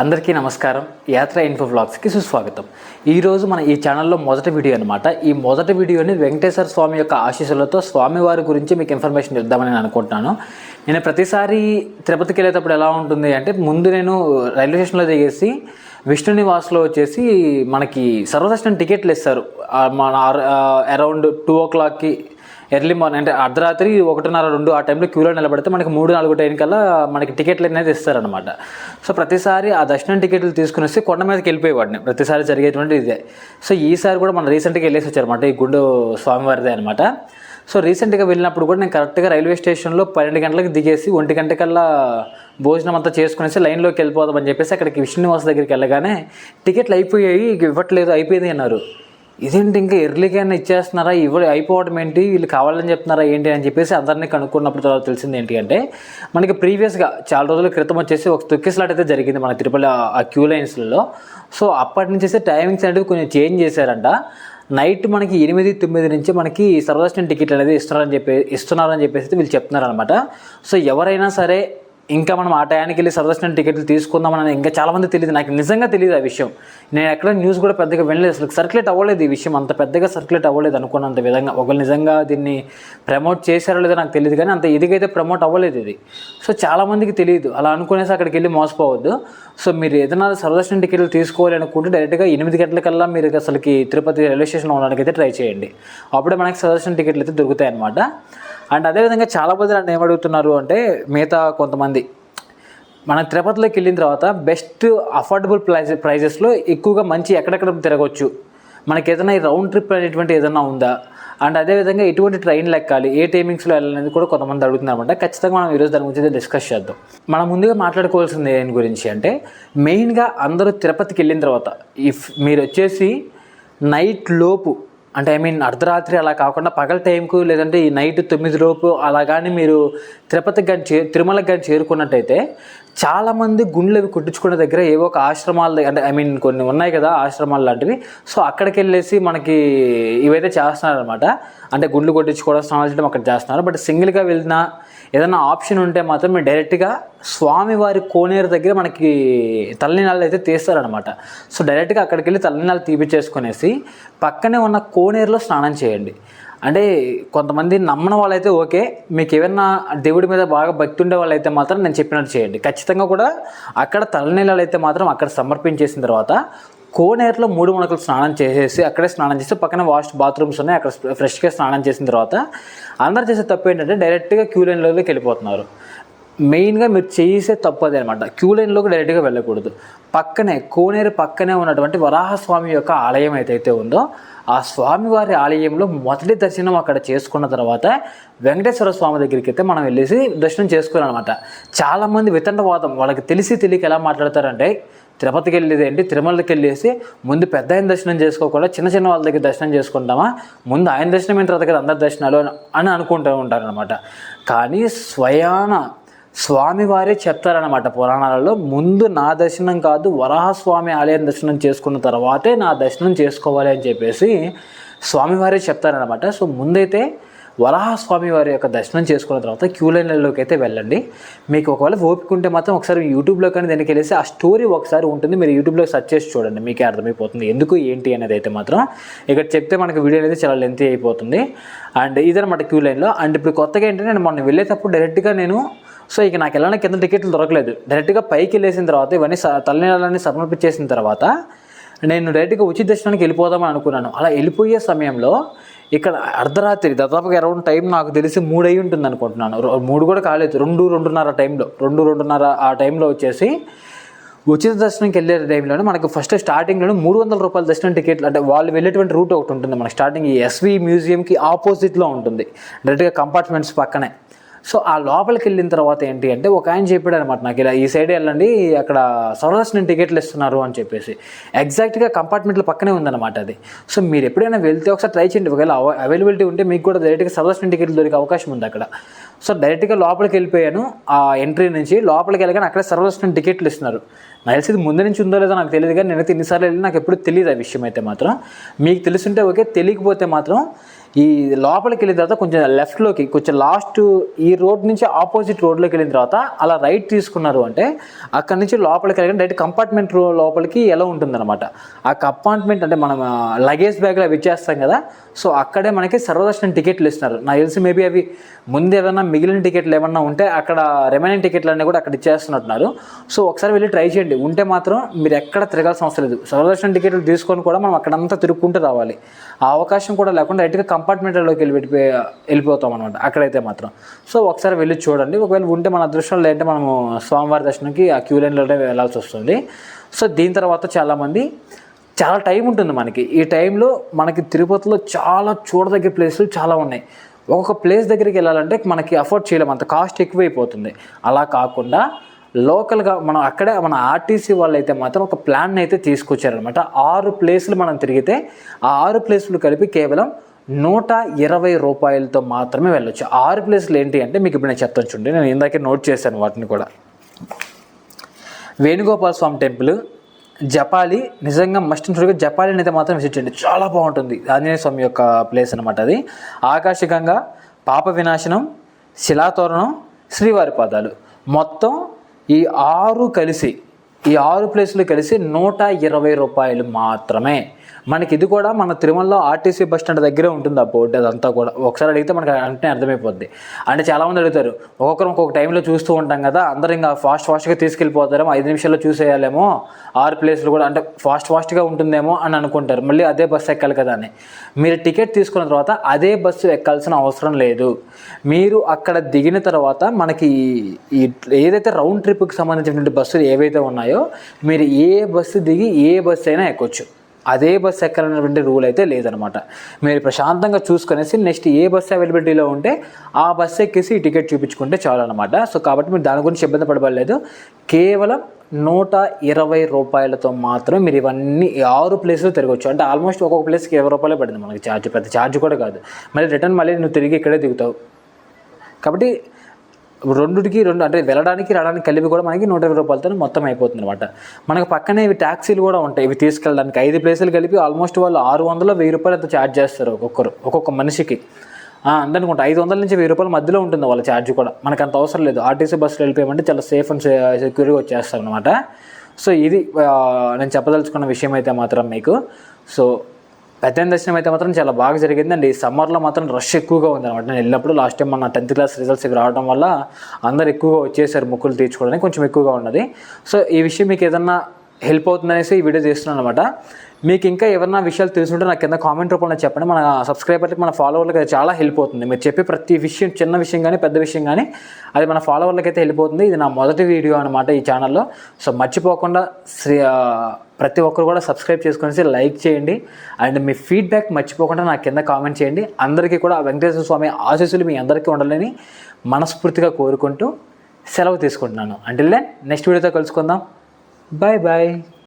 అందరికీ నమస్కారం. యాత్ర ఇన్ఫో వ్లాగ్స్కి సుస్వాగతం. ఈరోజు మన ఈ ఛానల్లో మొదటి వీడియో అనమాట. ఈ మొదటి వీడియోని వెంకటేశ్వర స్వామి యొక్క ఆశీస్సులతో స్వామివారి గురించి మీకు ఇన్ఫర్మేషన్ ఇద్దామని నేను అనుకుంటున్నాను. నేను ప్రతిసారి తిరుపతికి వెళ్ళేటప్పుడు ఎలా ఉంటుంది అంటే, ముందు నేను రైల్వే స్టేషన్లో దిగేసి విష్ణు నివాస్లో వచ్చేసి మనకి సర్వదర్శనం టికెట్లు ఇస్తారు. మన అరౌండ్ 2 o'clockకి ఎర్లీ మార్నింగ్ అంటే అర్ధరాత్రి 1:30-2 ఆ టైంలో క్యూలో నిలబడితే మనకి 3-4 టైం కల్లా మనకి టికెట్లు అనేది ఇస్తారనమాట. సో ప్రతిసారి ఆ దర్శనం టికెట్లు తీసుకుని వస్తే కొండ మీదకి వెళ్ళిపోయేవాడిని. ప్రతిసారి జరిగేటువంటి ఇదే. సో ఈసారి కూడా మనం రీసెంట్గా వెళ్ళేసి వచ్చారనమాట. ఈ గుండు స్వామివారిదే అనమాట. సో రీసెంట్గా వెళ్ళినప్పుడు కూడా నేను కరెక్ట్గా రైల్వే స్టేషన్లో 12 గంటలకు దిగేసి 1 గంటకల్లా భోజనం అంతా చేసుకునేసి లైన్లోకి వెళ్ళిపోదామని చెప్పేసి అక్కడికి విష్ణునివాస్ దగ్గరికి వెళ్ళగానే టికెట్లు అయిపోయాయి, ఇవ్వట్లేదు, అయిపోయింది అన్నారు. ఇదేంటి ఇంకా ఎర్లీగానే ఇచ్చేస్తున్నారా, అయిపోవడం ఏంటి, వీళ్ళు కావాలని చెప్తున్నారా ఏంటి అని చెప్పేసి అందరినీ కనుక్కున్నప్పుడు తర్వాత తెలిసింది ఏంటి అంటే, మనకి ప్రీవియస్గా చాలా రోజుల క్రితం వచ్చేసి ఒక తొక్కిసలాట అయితే జరిగింది మన తిరుపతి ఆ క్యూ లైన్స్లలో. సో అప్పటి నుంచి టైమింగ్స్ అనేవి కొంచెం చేంజ్ చేశారంట. నైట్ మనకి 8-9 నుంచి మనకి సర్వదర్శనం టికెట్ అనేది ఇస్తున్నారని చెప్పేసి వీళ్ళు చెప్తున్నారనమాట. సో ఎవరైనా సరే ఇంకా మనం ఆ టయానికి వెళ్ళి సర్వదర్శనం టికెట్లు తీసుకుందామని ఇంకా చాలామంది తెలియదు. నాకు నిజంగా తెలియదు ఆ విషయం. నేను ఎక్కడ న్యూస్ కూడా పెద్దగా వినలేదు, అసలు సర్క్యులేట్ అవ్వలేదు ఈ విషయం, అంత పెద్దగా సర్క్యులేట్ అవ్వలేదు అనుకున్నంత విధంగా. ఒకళ్ళు నిజంగా దీన్ని ప్రమోట్ చేశారో లేదో నాకు తెలియదు, కానీ అంత ఇదిగైతే ప్రమోట్ అవ్వలేదు ఇది. సో చాలామందికి తెలియదు, అలా అనుకునేసి అక్కడికి వెళ్ళి మోసపోవద్దు. సో మీరు ఏదైనా సర్వదర్శనం టికెట్లు తీసుకోవాలి అనుకుంటే డైరెక్ట్గా 8 గంటలకల్లా మీరు అసలుకి తిరుపతి రైల్వే స్టేషన్లో ఉండడానికి అయితే ట్రై చేయండి. అప్పుడే మనకి సర్వదర్శనం టికెట్లు అయితే దొరుకుతాయి అన్నమాట. అండ్ అదేవిధంగా చాలామంది నన్ను ఏమడుగుతున్నారు అంటే, మిగతా కొంతమంది మన తిరుపతిలోకి వెళ్ళిన తర్వాత బెస్ట్ అఫోర్డబుల్ ప్రైజెస్లో ఎక్కువగా మంచి ఎక్కడెక్కడ తిరగవచ్చు, మనకి ఏదైనా రౌండ్ ట్రిప్ అనేటువంటి ఏదైనా ఉందా, అండ్ అదేవిధంగా ఎటువంటి ట్రైన్లు ఎక్కాలి, ఏ టైమింగ్స్లో వెళ్ళాలనేది కూడా కొంతమంది అడుగుతున్నారన్నమాట. ఖచ్చితంగా మనం ఈరోజు దాని గురించి డిస్కస్ చేద్దాం. మనం ముందుగా మాట్లాడుకోవాల్సింది దేని గురించి అంటే, మెయిన్గా అందరూ తిరుపతికి వెళ్ళిన తర్వాత మీరు వచ్చేసి నైట్ లోపు అంటే అర్ధరాత్రి అలా కాకుండా పగల టైంకు లేదంటే ఈ నైట్ 9 లోపు అలా కానీ మీరు తిరుపతికి కానీ తిరుమలకి కానీ చేరుకున్నట్టయితే, చాలామంది గుండ్లు అవి కొట్టించుకునే దగ్గర ఏవో ఒక ఆశ్రమాలు అంటే కొన్ని ఉన్నాయి కదా ఆశ్రమాలు లాంటివి. సో అక్కడికి వెళ్ళేసి మనకి ఇవైతే చేస్తున్నారనమాట. అంటే గుండ్లు కొట్టించుకోవడం, స్నానాలు చేయడం అక్కడ చేస్తున్నారు. బట్ సింగిల్గా వెళ్ళినా ఏదైనా ఆప్షన్ ఉంటే మాత్రం మీరు డైరెక్ట్గా స్వామివారి కోనేరు దగ్గర మనకి తలనీలాలు అయితే తీస్తారనమాట. సో డైరెక్ట్గా అక్కడికి వెళ్ళి తలనీలాలు తీపిచ్చేసుకునేసి పక్కనే ఉన్న కోనేరులో స్నానం చేయండి. అంటే కొంతమంది నమ్మని వాళ్ళైతే ఓకే, మీకు ఏమైనా దేవుడి మీద బాగా భక్తి ఉండే వాళ్ళైతే మాత్రం నేను చెప్పినట్టు చేయండి. ఖచ్చితంగా కూడా అక్కడ తలనీలాలు అయితే మాత్రం అక్కడ సమర్పించేసిన తర్వాత కోనేరులో 3 మునకలు స్నానం చేసేసి అక్కడే స్నానం చేసి పక్కన బాత్రూమ్స్ ఉన్నాయి, అక్కడ ఫ్రెష్గా స్నానం చేసిన తర్వాత అందరు చేసే తప్పు ఏంటంటే డైరెక్ట్గా క్యూ లైన్లోకి వెళ్ళిపోతున్నారు. మెయిన్గా మీరు చేసే తప్పు అదే అనమాట. క్యూ లైన్లోకి డైరెక్ట్గా వెళ్ళకూడదు. పక్కనే కోనేరు పక్కనే ఉన్నటువంటి వరాహస్వామి యొక్క ఆలయం ఏదైతే ఉందో ఆ స్వామివారి ఆలయంలో మొదటి దర్శనం అక్కడ చేసుకున్న తర్వాత వెంకటేశ్వర స్వామి దగ్గరికి అయితే మనం వెళ్ళేసి దర్శనం చేసుకోవాలన్నమాట. చాలామంది వితండవాదం, వాళ్ళకి తెలియక ఎలా మాట్లాడతారంటే, తిరుపతికి వెళ్ళేది ఏంటి, తిరుమలకి వెళ్ళేసి ముందు పెద్ద ఆయన దర్శనం చేసుకోకుండా చిన్న వాళ్ళ దగ్గర దర్శనం చేసుకుంటామా, ముందు ఆయన దర్శనం అయిన తర్వాత కదా అందరి దర్శనాలు అని అనుకుంటూ ఉంటారనమాట. కానీ స్వయాన స్వామివారే చెప్తారనమాట పురాణాలలో, ముందు నా దర్శనం కాదు వరాహస్వామి ఆలయం దర్శనం చేసుకున్న తర్వాతే నా దర్శనం చేసుకోవాలి అని చెప్పేసి స్వామివారే చెప్తారనమాట. సో ముందైతే వరాహస్వామి వారి యొక్క దర్శనం చేసుకున్న తర్వాత క్యూ లైన్లలోకి అయితే వెళ్ళండి. మీకు ఒకవేళ ఓపిక ఉంటే మాత్రం ఒకసారి యూట్యూబ్లో కానీ దానికి వెళ్ళేసి ఆ స్టోరీ ఒకసారి ఉంటుంది, మీరు యూట్యూబ్లో సెర్చ్ చేసి చూడండి, మీకే అర్థమైపోతుంది ఎందుకు ఏంటి అనేది. అయితే మాత్రం ఇక్కడ చెప్తే మనకి వీడియో అనేది చాలా లెంతీ అయిపోతుంది. అండ్ ఇదనమాట క్యూ లైన్లో. అండ్ ఇప్పుడు కొత్తగా ఏంటంటే, నేను మొన్న వెళ్ళేటప్పుడు డైరెక్ట్గా సో ఇక నాకు వెళ్ళడానికి కింద టికెట్లు దొరకలేదు. డైరెక్ట్గా పైకి వెళ్ళేసిన తర్వాత ఇవన్నీ తలనీలాలన్నీ సమర్పించేసిన తర్వాత నేను డైరెక్ట్గా ఉచిత దర్శనానికి వెళ్ళిపోదామని అనుకున్నాను. అలా వెళ్ళిపోయే సమయంలో ఇక్కడ అర్ధరాత్రి దాదాపుగా అరౌండ్ టైం నాకు తెలిసి 3 అయి ఉంటుంది అనుకుంటున్నాను. 3 కూడా కాలేదు, 2-2:30 టైంలో 2-2:30 ఆ టైంలో వచ్చేసి ఉచిత దర్శనంకి వెళ్ళే టైంలోనే మనకు ఫస్ట్ స్టార్టింగ్లోనే 300 రూపాయల దర్శనం టికెట్లు, అంటే వాళ్ళు వెళ్ళేటువంటి రూట్ ఒకటి ఉంటుంది మనకి. స్టార్టింగ్ ఈ ఎస్వి మ్యూజియంకి ఆపోజిట్లో ఉంటుంది, డైరెక్ట్గా కంపార్ట్మెంట్స్ పక్కనే. సో ఆ లోపలికి వెళ్ళిన తర్వాత ఏంటి అంటే, ఒక ఆయన చెప్పాడు అనమాట నాకు, ఇలా ఈ సైడ్ వెళ్ళండి అక్కడ సర్వదర్శనం టికెట్లు ఇస్తున్నారు అని చెప్పేసి. ఎగ్జాక్ట్గా కంపార్ట్మెంట్లో పక్కనే ఉందన్నమాట అది. సో మీరు ఎప్పుడైనా వెళ్తే ఒకసారి ట్రై చేయండి, ఒకవేళ అవైలబిలిటీ ఉంటే మీకు కూడా డైరెక్ట్గా సర్వదర్శనం టికెట్లు దొరికే అవకాశం ఉంది అక్కడ. సో డైరెక్ట్గా లోపలికి వెళ్ళిపోయాను. ఆ ఎంట్రీ నుంచి లోపలికి వెళ్ళగానే అక్కడ సర్వదర్శనం టికెట్లు ఇస్తున్నారు. నాకు తెలిసి ఇది ముందు నుంచి ఉందో లేదో నాకు తెలియదు, కానీ నేనైతే ఇన్నిసార్లు వెళ్ళి నాకు ఎప్పుడు తెలియదు ఆ విషయం. అయితే మాత్రం మీకు తెలుసుంటే ఓకే, తెలియకపోతే మాత్రం ఈ లోపలికి వెళ్ళిన తర్వాత కొంచెం లెఫ్ట్లోకి కొంచెం లాస్ట్ ఈ రోడ్ నుంచి ఆపోజిట్ రోడ్లోకి వెళ్ళిన తర్వాత అలా రైట్ తీసుకున్నారు అంటే అక్కడి నుంచి లోపలికి వెళ్ళి డైరెక్ట్ కంపార్ట్మెంట్ లోపలికి ఎలా ఉంటుందన్నమాట. ఆ కంపార్ట్మెంట్ అంటే మనం లగేజ్ బ్యాగ్లో అవి ఇచ్చేస్తాం కదా, సో అక్కడే మనకి సర్వదర్శనం టికెట్లు ఇస్తున్నారు. నాకు తెలిసి మేబీ అవి ముందు ఏదైనా మిగిలిన టికెట్లు ఏమన్నా ఉంటే అక్కడ రిమైనింగ్ టికెట్లు అన్నీ కూడా అక్కడ ఇచ్చేస్తున్నట్టున్నారు. సో ఒకసారి వెళ్ళి ట్రై చేయండి. ఉంటే మాత్రం మీరు ఎక్కడ తిరగాల్సిన అవసరం లేదు. సర్వదర్శనం టికెట్లు తీసుకొని కూడా మనం అక్కడంతా తిరుగుకుంటూ రావాలి. ఆ అవకాశం కూడా లేకుండా డైరెక్ట్గా కంపార్ట్మెంట్లోకి వెళ్ళిపోతాం అనమాట అక్కడైతే మాత్రం. సో ఒకసారి వెళ్ళి చూడండి. ఒకవేళ ఉంటే మన అదృష్టం లేదంటే మనము స్వామివారి దర్శనంకి ఆ క్యూ లైన్లోనే వెళ్ళాల్సి వస్తుంది. సో దీని తర్వాత చాలామంది చాలా టైం ఉంటుంది మనకి. ఈ టైంలో మనకి తిరుపతిలో చాలా చూడదగ్గ ప్లేసులు చాలా ఉన్నాయి. ఒక్కొక్క ప్లేస్ దగ్గరికి వెళ్ళాలంటే మనకి అఫోర్డ్ చేయలేము, అంత కాస్ట్ ఎక్కువైపోతుంది. అలా కాకుండా లోకల్గా మనం అక్కడే మన ఆర్టీసీ వాళ్ళు అయితే మాత్రం ఒక ప్లాన్ అయితే తీసుకొచ్చారనమాట. 6 ప్లేసులు మనం తిరిగితే ఆ 6 ప్లేసులు కలిపి కేవలం 120 రూపాయలతో మాత్రమే వెళ్ళొచ్చు. 6 ప్లేసులు ఏంటి అంటే మీకు ఇప్పుడు నేను చెప్తాను చూడండి. నేను ఇందాకే నోట్ చేశాను వాటిని కూడా. వేణుగోపాల స్వామి టెంపుల్, జపాలి, నిజంగా మస్ట్ చూడగా జపాలిని అయితే మాత్రం విజిట్ చేయండి, చాలా బాగుంటుంది. ఆంజనేయ స్వామి యొక్క ప్లేస్ అనమాట అది. ఆకాశగంగా, పాప వినాశనం, శిలాతోరణం, శ్రీవారి పాదాలు, మొత్తం ఈ 6 ప్లేసులు కలిసి 120 రూపాయలు మాత్రమే. మనకి ఇది కూడా మన తిరుమలలో ఆర్టీసీ బస్ స్టాండ్ దగ్గరే ఉంటుంది ఆ బోర్డు. అదంతా కూడా ఒకసారి అడిగితే మనకి అంటే అర్థమైపోద్ది. అంటే చాలామంది అడుగుతారు, ఒక్కొక్క టైంలో చూస్తూ ఉంటాం కదా, అందరూ ఇంకా ఫాస్ట్గా తీసుకెళ్ళిపోతారేమో, 5 నిమిషాల్లో చూసేయాలేమో 6 ప్లేసులు కూడా, అంటే ఫాస్ట్గా ఉంటుందేమో అని అనుకుంటారు. మళ్ళీ అదే బస్సు ఎక్కాలి కదా అని. మీరు టికెట్ తీసుకున్న తర్వాత అదే బస్సు ఎక్కాల్సిన అవసరం లేదు. మీరు అక్కడ దిగిన తర్వాత మనకి ఈ ఏదైతే రౌండ్ ట్రిప్కి సంబంధించినటువంటి బస్సులు ఏవైతే ఉన్నాయో మీరు ఏ బస్సు దిగి ఏ బస్సు అయినా ఎక్కొచ్చు. అదే బస్సు ఎక్కాలన్నటువంటి రూల్ అయితే లేదనమాట. మీరు ప్రశాంతంగా చూసుకునేసి నెక్స్ట్ ఏ బస్సు అవైలబిలిటీలో ఉంటే ఆ బస్సు ఎక్కేసి ఈ టికెట్ చూపించుకుంటే చాలు అనమాట. సో కాబట్టి మీరు దాని గురించి ఇబ్బంది పడబడలేదు. కేవలం 120 రూపాయలతో మాత్రమే మీరు ఇవన్నీ 6 ప్లేసులు తిరగవచ్చు. అంటే ఆల్మోస్ట్ ఒక్కొక్క ప్లేస్కి 20 రూపాయలే పడింది మనకి ఛార్జ్, పెద్ద ఛార్జ్ కూడా కాదు. మళ్ళీ రిటర్న్ మళ్ళీ నువ్వు తిరిగి ఇక్కడే దిగుతావు కాబట్టి రెండుకి అంటే వెళ్ళడానికి రావడానికి కలిపి కూడా మనకి 120 రూపాయలతో మొత్తం అయిపోతుంది అనమాట. మనకు పక్కనే ఇవి ట్యాక్సీలు కూడా ఉంటాయి. ఇవి తీసుకెళ్ళడానికి 5 ప్లేసులు కలిపి ఆల్మోస్ట్ వాళ్ళు 600-1000 రూపాయలతో ఛార్జ్ చేస్తారు ఒక్కొక్క మనిషికి. అందనుకుంటా 500 నుంచి 1000 రూపాయల మధ్యలో ఉంటుంది వాళ్ళ ఛార్జ్ కూడా. మనకు అంత అవసరం లేదు. ఆర్టీసీ బస్సులో వెళ్ళిపోయామంటే చాలా సేఫ్ అండ్ సెక్యూర్గా వచ్చేస్తాం అనమాట. సో ఇది నేను చెప్పదలుచుకున్న విషయం అయితే మాత్రం మీకు. సో పెద్ద దర్శనం అయితే మాత్రం చాలా బాగా జరిగింది. అండ్ ఈ సమ్మర్లో మాత్రం రష్ ఎక్కువగా ఉంది అనమాట. నేను వెళ్ళినప్పుడు లాస్ట్ టైం మన 10th క్లాస్ రిజల్ట్స్ రావడం వల్ల అందరు ఎక్కువగా వచ్చేసారు మొక్కులు తీర్చుకోవడానికి, కొంచెం ఎక్కువగా ఉన్నది. సో ఈ విషయం మీకు ఏదన్నా హెల్ప్ అవుతుందనేసి ఈ వీడియో చేస్తున్నాను అనమాట. మీకు ఇంకా ఏమన్నా విషయాలు తెలుసుంటే నాకు కింద కామెంట్ రూపంలో చెప్పండి. మన సబ్స్క్రైబర్లకి మన ఫాలోవర్లకి అది చాలా హెల్ప్ అవుతుంది. మీరు చెప్పే ప్రతి విషయం, చిన్న విషయం కానీ పెద్ద విషయం కానీ అది మన ఫాలోవర్లకి అయితే హెల్ప్ అవుతుంది. ఇది నా మొదటి వీడియో అనమాట ఈ ఛానల్లో. సో మర్చిపోకుండా ప్రతి ఒక్కరు కూడా సబ్స్క్రైబ్ చేసుకునేసి లైక్ చేయండి. అండ్ మీ ఫీడ్బ్యాక్ మర్చిపోకుండా నాకు కింద కామెంట్ చేయండి. అందరికీ కూడా వెంకటేశ్వర స్వామి ఆశీస్సులు మీ అందరికీ ఉండాలని మనస్ఫూర్తిగా కోరుకుంటూ సెలవు తీసుకుంటున్నాను. అంటిల్ దెన్ నెక్స్ట్ వీడియోతో కలుసుకుందాం. Bye bye.